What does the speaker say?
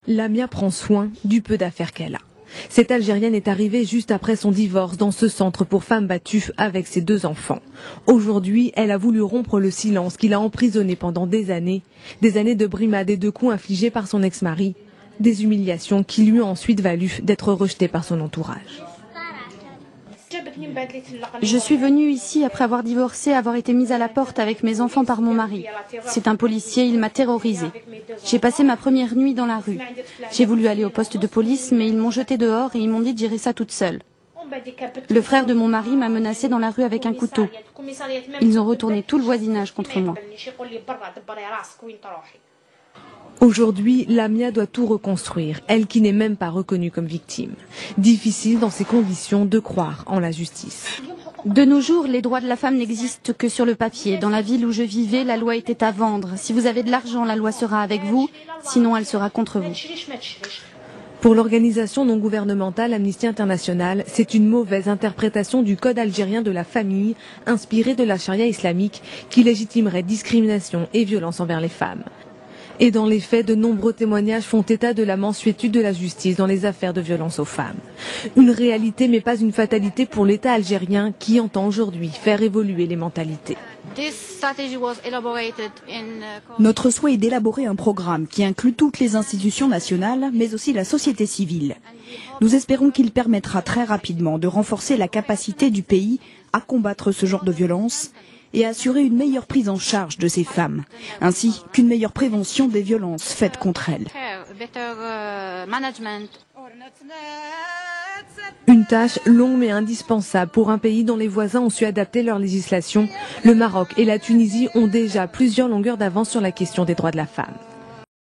Lamia prend soin du peu d'affaires qu'elle a. Cette Algérienne est arrivée juste après son divorce dans ce centre pour femmes battues avec ses 2 enfants. Aujourd'hui, elle a voulu rompre le silence qui l'a emprisonnée pendant des années de brimades et de coups infligés par son ex-mari, des humiliations qui lui ont ensuite valu d'être rejetée par son entourage. Je suis venue ici après avoir divorcé, avoir été mise à la porte avec mes enfants par mon mari. C'est un policier, il m'a terrorisée. J'ai passé ma première nuit dans la rue. J'ai voulu aller au poste de police, mais ils m'ont jetée dehors et ils m'ont dit de gérer ça toute seule. Le frère de mon mari m'a menacée dans la rue avec un couteau. Ils ont retourné tout le voisinage contre moi. Aujourd'hui, Lamia doit tout reconstruire, elle qui n'est même pas reconnue comme victime. Difficile dans ces conditions de croire en la justice. De nos jours, les droits de la femme n'existent que sur le papier. Dans la ville où je vivais, la loi était à vendre. Si vous avez de l'argent, la loi sera avec vous, sinon elle sera contre vous. Pour l'organisation non gouvernementale Amnesty International, c'est une mauvaise interprétation du code algérien de la famille, inspiré de la charia islamique, qui légitimerait discrimination et violence envers les femmes. Et dans les faits, de nombreux témoignages font état de la mansuétude de la justice dans les affaires de violence aux femmes. Une réalité mais pas une fatalité pour l'État algérien qui entend aujourd'hui faire évoluer les mentalités. Notre souhait est d'élaborer un programme qui inclut toutes les institutions nationales, mais aussi la société civile. Nous espérons qu'il permettra très rapidement de renforcer la capacité du pays à combattre ce genre de violence et assurer une meilleure prise en charge de ces femmes, ainsi qu'une meilleure prévention des violences faites contre elles. Une tâche longue mais indispensable pour un pays dont les voisins ont su adapter leur législation. Le Maroc et la Tunisie ont déjà plusieurs longueurs d'avance sur la question des droits de la femme.